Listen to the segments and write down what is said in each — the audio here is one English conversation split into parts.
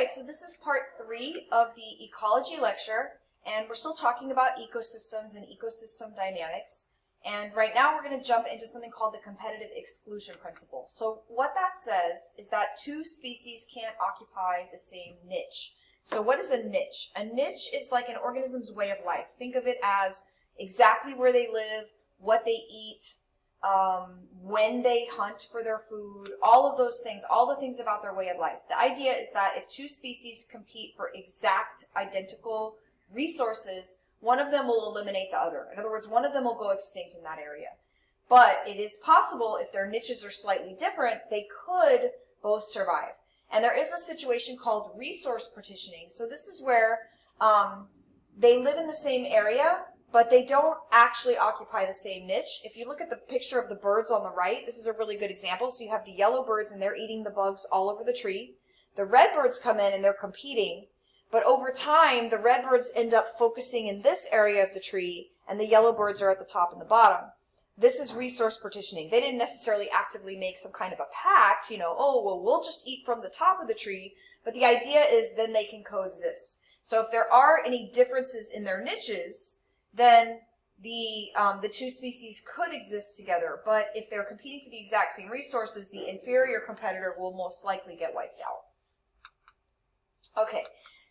right, so this is part 3 of the ecology lecture, and we're still talking about ecosystems and ecosystem dynamics. And right now we're going to jump into something called the competitive exclusion principle. So what that says is that two species can't occupy the same niche. So what is a niche? A niche is like an organism's way of life. Think of it as exactly where they live, what they eat, when they hunt for their food, all of those things, all the things about their way of life. The idea is that if two species compete for exact identical resources, one of them will eliminate the other. In other words, one of them will go extinct in that area. But it is possible, if their niches are slightly different, they could both survive. And there is a situation called resource partitioning. So this is where they live in the same area, but they don't actually occupy the same niche. If you look at the picture of the birds on the right, this is a really good example. So you have the yellow birds and they're eating the bugs all over the tree. The red birds come in and they're competing. But over time, the red birds end up focusing in this area of the tree and the yellow birds are at the top and the bottom. This is resource partitioning. They didn't necessarily actively make some kind of a pact, oh, well, we'll just eat from the top of the tree. But the idea is then they can coexist. So if there are any differences in their niches, then the two species could exist together. But if they're competing for the exact same resources, the inferior competitor will most likely get wiped out. Okay,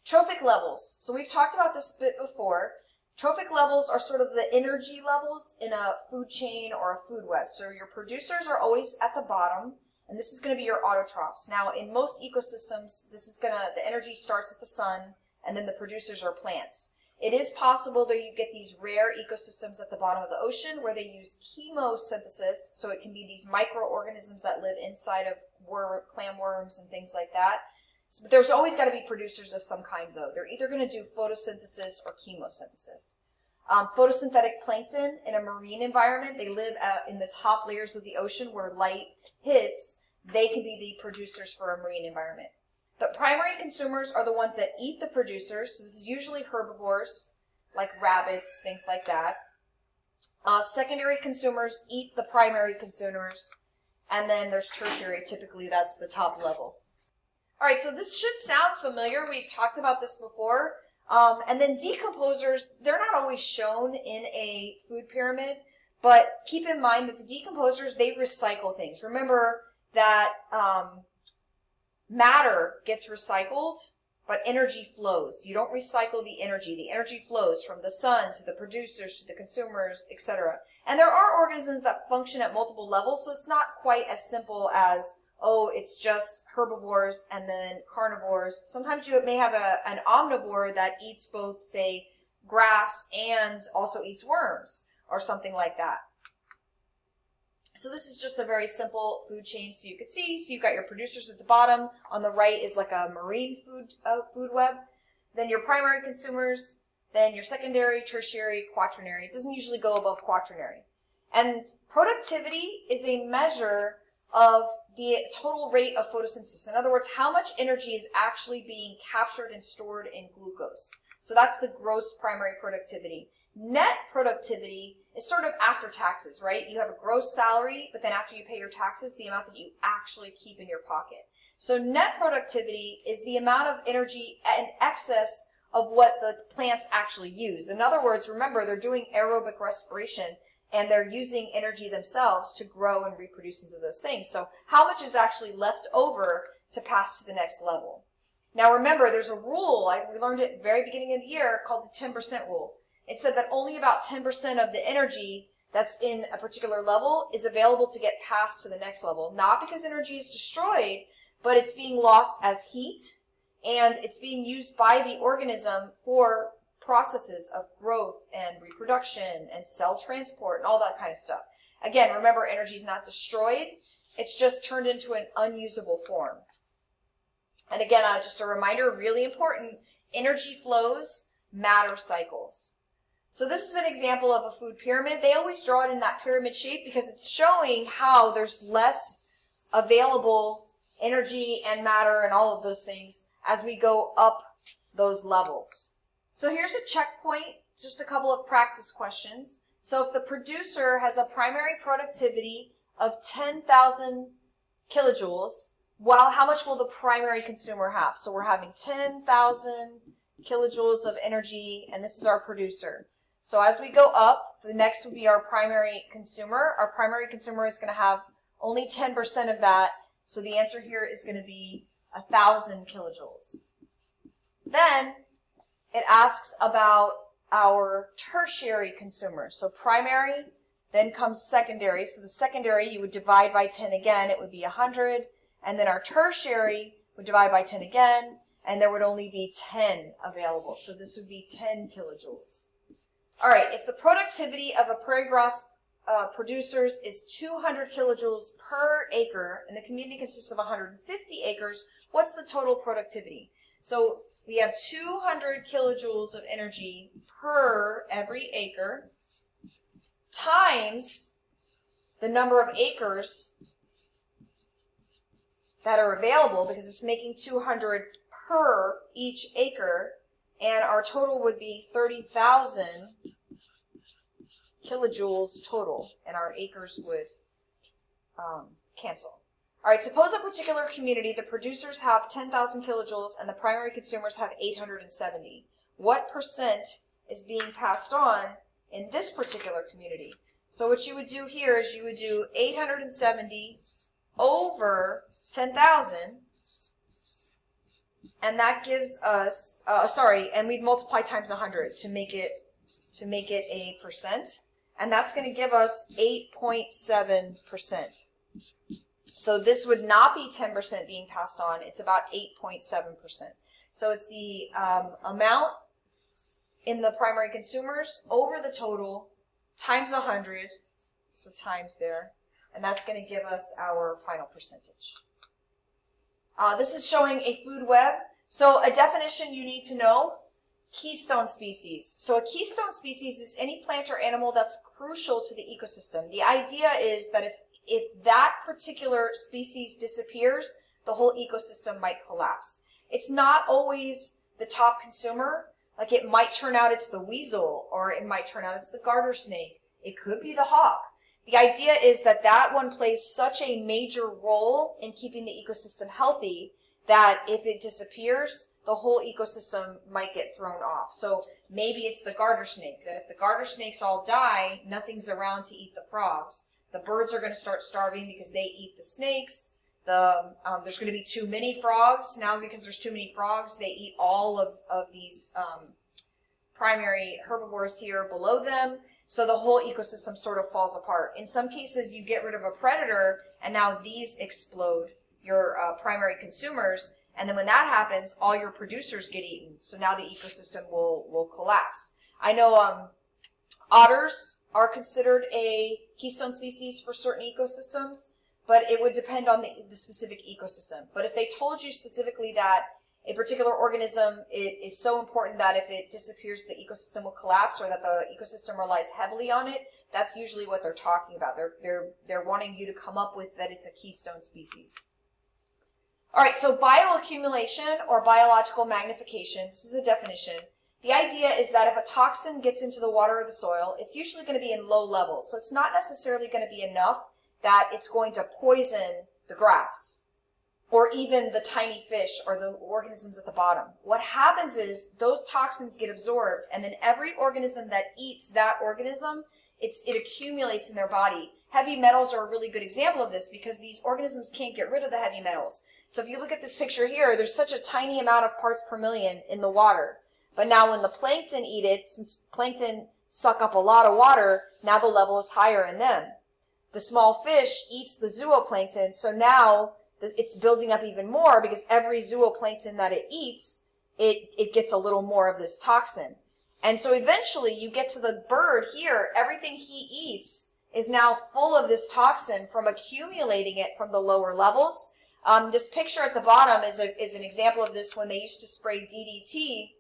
trophic levels. So we've talked about this a bit before. Trophic levels are sort of the energy levels in a food chain or a food web. So your producers are always at the bottom, and this is going to be your autotrophs. Now, in most ecosystems, the energy starts at the sun, and then the producers are plants. It is possible that you get these rare ecosystems at the bottom of the ocean where they use chemosynthesis, so it can be these microorganisms that live inside of clam worms and things like that. But there's always got to be producers of some kind, though. They're either going to do photosynthesis or chemosynthesis. Photosynthetic plankton in a marine environment, they live in the top layers of the ocean where light hits. They can be the producers for a marine environment. The primary consumers are the ones that eat the producers. So this is usually herbivores, like rabbits, things like that. Secondary consumers eat the primary consumers. And then there's tertiary. Typically, that's the top level. All right, so this should sound familiar. We've talked about this before. And then decomposers, they're not always shown in a food pyramid. But keep in mind that the decomposers, they recycle things. Remember that matter gets recycled, but energy flows. You don't recycle the energy. The energy flows from the sun to the producers to the consumers, etc. And there are organisms that function at multiple levels, so it's not quite as simple as, oh, it's just herbivores and then carnivores. Sometimes you may have an omnivore that eats both, say, grass and also eats worms or something like that. So this is just a very simple food chain so you could see. So you've got your producers at the bottom. On the right is like a marine food web. Then your primary consumers, then your secondary, tertiary, quaternary. It doesn't usually go above quaternary. And productivity is a measure of the total rate of photosynthesis. In other words, how much energy is actually being captured and stored in glucose. So that's the gross primary productivity. Net productivity is sort of after taxes, right? You have a gross salary, but then after you pay your taxes, the amount that you actually keep in your pocket. So net productivity is the amount of energy in excess of what the plants actually use. In other words, remember, they're doing aerobic respiration and they're using energy themselves to grow and reproduce into those things. So how much is actually left over to pass to the next level? Now remember, there's a rule, we learned it at the very beginning of the year, called the 10% rule. It said that only about 10% of the energy that's in a particular level is available to get passed to the next level. Not because energy is destroyed, but it's being lost as heat, and it's being used by the organism for processes of growth and reproduction and cell transport and all that kind of stuff. Again, remember, energy is not destroyed. It's just turned into an unusable form. And again, just a reminder, really important, energy flows, matter cycles. So this is an example of a food pyramid. They always draw it in that pyramid shape because it's showing how there's less available energy and matter and all of those things as we go up those levels. So here's a checkpoint, just a couple of practice questions. So if the producer has a primary productivity of 10,000 kilojoules, Well, how much will the primary consumer have? So we're having 10,000 kilojoules of energy, and this is our producer. So as we go up, the next would be our primary consumer. Our primary consumer is going to have only 10% of that, so the answer here is going to be 1,000 kilojoules. Then it asks about our tertiary consumers. So primary, then comes secondary. So the secondary, you would divide by 10 again, it would be 100. And then our tertiary would divide by 10 again, and there would only be 10 available. So this would be 10 kilojoules. All right, if the productivity of a prairie grass producers is 200 kilojoules per acre, and the community consists of 150 acres, what's the total productivity? So we have 200 kilojoules of energy per every acre times the number of acres that are available, because it's making 200 per each acre, and our total would be 30,000 kilojoules total, and our acres would cancel. All right, suppose a particular community, the producers have 10,000 kilojoules and the primary consumers have 870. What percent is being passed on in this particular community? So what you would do here is you would do 870 over 10,000, and that gives us, and we'd multiply times 100 to make it a percent, and that's going to give us 8.7%. So this would not be 10% being passed on, it's about 8.7%. So it's the amount in the primary consumers over the total times 100, so times there, and that's going to give us our final percentage. This is showing a food web. So a definition you need to know, keystone species. So a keystone species is any plant or animal that's crucial to the ecosystem. The idea is that if that particular species disappears, the whole ecosystem might collapse. It's not always the top consumer. Like it might turn out it's the weasel, or it might turn out it's the garter snake. It could be the hawk. The idea is that that one plays such a major role in keeping the ecosystem healthy that if it disappears, the whole ecosystem might get thrown off. So maybe it's the garter snake, that if the garter snakes all die, nothing's around to eat the frogs. The birds are going to start starving because they eat the snakes. There's going to be too many frogs. Now because there's too many frogs, they eat all of these primary herbivores here below them. So the whole ecosystem sort of falls apart. In some cases, you get rid of a predator, and now these explode your primary consumers. And then when that happens, all your producers get eaten. So now the ecosystem will collapse. I know otters are considered a keystone species for certain ecosystems, but it would depend on the specific ecosystem. But if they told you specifically that a particular organism is so important that if it disappears, the ecosystem will collapse, or that the ecosystem relies heavily on it, that's usually what they're talking about. They're wanting you to come up with that it's a keystone species. All right, so bioaccumulation or biological magnification, this is a definition. The idea is that if a toxin gets into the water or the soil, it's usually going to be in low levels. So it's not necessarily going to be enough that it's going to poison the grass or even the tiny fish or the organisms at the bottom. What happens is those toxins get absorbed, and then every organism that eats that organism, it accumulates in their body. Heavy metals are a really good example of this because these organisms can't get rid of the heavy metals. So if you look at this picture here, there's such a tiny amount of parts per million in the water. But now when the plankton eat it, since plankton suck up a lot of water, now the level is higher in them. The small fish eats the zooplankton, so now it's building up even more because every zooplankton that it eats, it gets a little more of this toxin. And so eventually you get to the bird here, everything he eats is now full of this toxin from accumulating it from the lower levels. This picture at the bottom is an example of this when they used to spray DDT.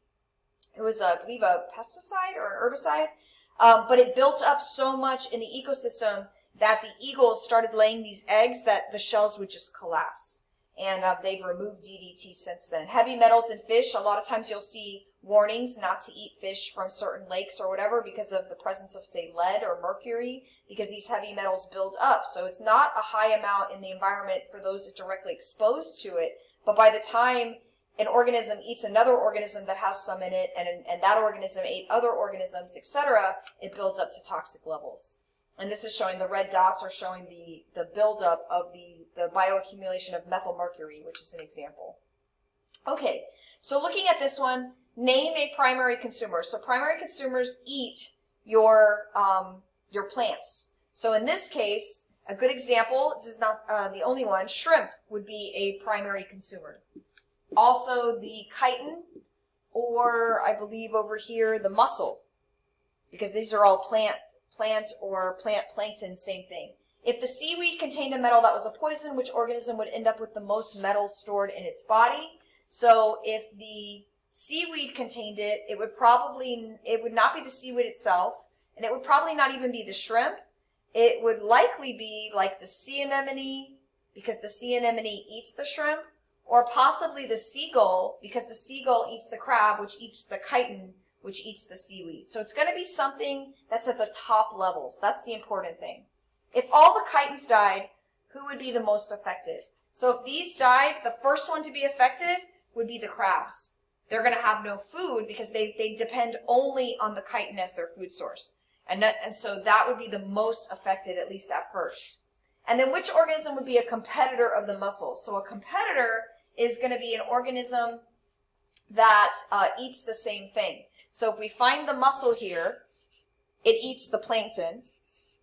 It was, I believe, a pesticide or an herbicide, but it built up so much in the ecosystem that the eagles started laying these eggs that the shells would just collapse. and they've removed DDT since then. Heavy metals in fish, a lot of times you'll see warnings not to eat fish from certain lakes or whatever because of the presence of, say, lead or mercury, because these heavy metals build up. So it's not a high amount in the environment for those directly exposed to it, but by the time an organism eats another organism that has some in it, and that organism ate other organisms, etc., it builds up to toxic levels. And this is showing, the red dots are showing the buildup of the bioaccumulation of methylmercury, which is an example. Okay, so looking at this one, name a primary consumer. So primary consumers eat your plants. So in this case, a good example, this is not the only one, shrimp would be a primary consumer. Also the chitin, or I believe over here, the mussel, because these are all plant or plant plankton, same thing. If the seaweed contained a metal that was a poison, which organism would end up with the most metal stored in its body? So if the seaweed contained it, it would not be the seaweed itself, and it would probably not even be the shrimp. It would likely be like the sea anemone, because the sea anemone eats the shrimp, or possibly the seagull, because the seagull eats the crab, which eats the chitin, which eats the seaweed. So it's going to be something that's at the top levels. That's the important thing. If all the chitins died, who would be the most affected? So if these died, the first one to be affected would be the crabs. They're going to have no food because they depend only on the chitin as their food source. And so that would be the most affected, at least at first. And then which organism would be a competitor of the mussels? So a competitor is going to be an organism that eats the same thing. So if we find the mussel here, it eats the plankton.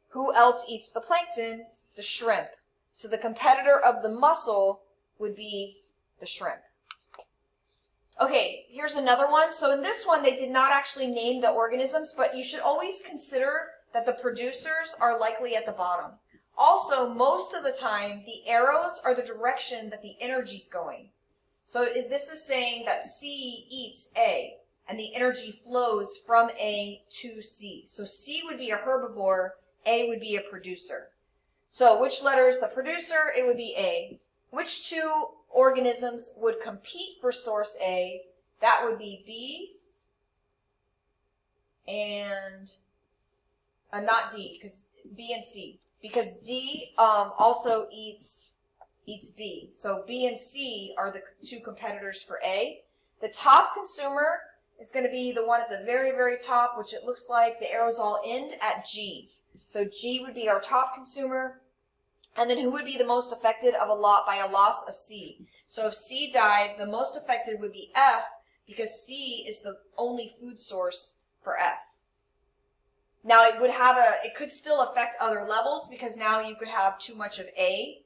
Who else eats the plankton? The shrimp. So the competitor of the mussel would be the shrimp. Okay, here's another one. So in this one, they did not actually name the organisms, but you should always consider that the producers are likely at the bottom. Also, most of the time, the arrows are the direction that the energy's going. So this is saying that C eats A, and the energy flows from A to C. So C would be a herbivore, A would be a producer. So which letter is the producer? It would be A. Which two organisms would compete for source A? That would be B and not D, because B and C, because D also eats B. So B and C are the two competitors for A. The top consumer is going to be the one at the very, very top, which it looks like the arrows all end at G. So G would be our top consumer. And then who would be the most affected by a loss of C? So if C died, the most affected would be F, because C is the only food source for F. Now it could still affect other levels, because now you could have too much of A,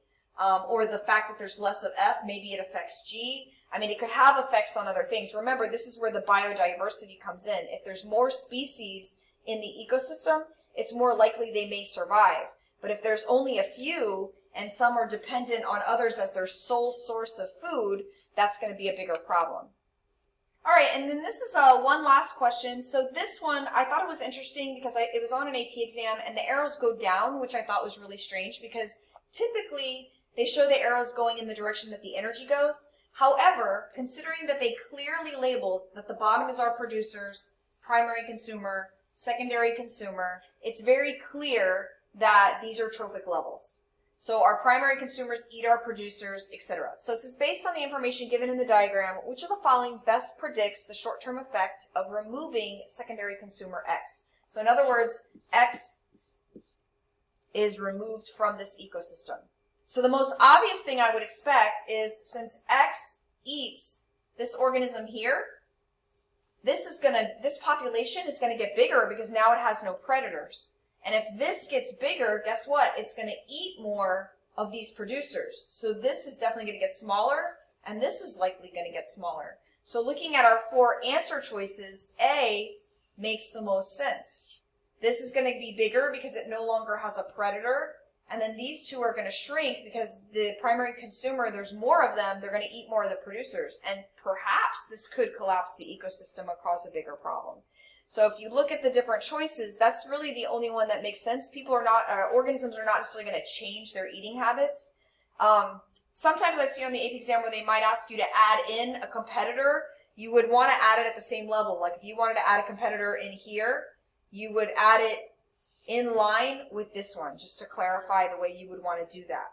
or the fact that there's less of F, maybe it affects G. I mean, it could have effects on other things. Remember, this is where the biodiversity comes in. If there's more species in the ecosystem, it's more likely they may survive. But if there's only a few, and some are dependent on others as their sole source of food, that's going to be a bigger problem. All right, and then this is one last question. So this one, I thought it was interesting because it was on an AP exam, and the arrows go down, which I thought was really strange, because typically they show the arrows going in the direction that the energy goes. However, considering that they clearly labeled that the bottom is our producers, primary consumer, secondary consumer, it's very clear that these are trophic levels. So our primary consumers eat our producers, etc. So it's based on the information given in the diagram, which of the following best predicts the short-term effect of removing secondary consumer X? So in other words, X is removed from this ecosystem. So the most obvious thing I would expect is, since X eats this organism here, this population is going to get bigger because now it has no predators. And if this gets bigger, guess what? It's going to eat more of these producers. So this is definitely going to get smaller, and this is likely going to get smaller. So looking at our four answer choices, A makes the most sense. This is going to be bigger because it no longer has a predator. And then these two are going to shrink because the primary consumer, there's more of them, they're going to eat more of the producers. And perhaps this could collapse the ecosystem or cause a bigger problem. So if you look at the different choices, that's really the only one that makes sense. Organisms are not necessarily going to change their eating habits. Sometimes I've seen on the AP exam where they might ask you to add in a competitor. You would want to add it at the same level. Like if you wanted to add a competitor in here, you would add it in line with this one, just to clarify the way you would want to do that.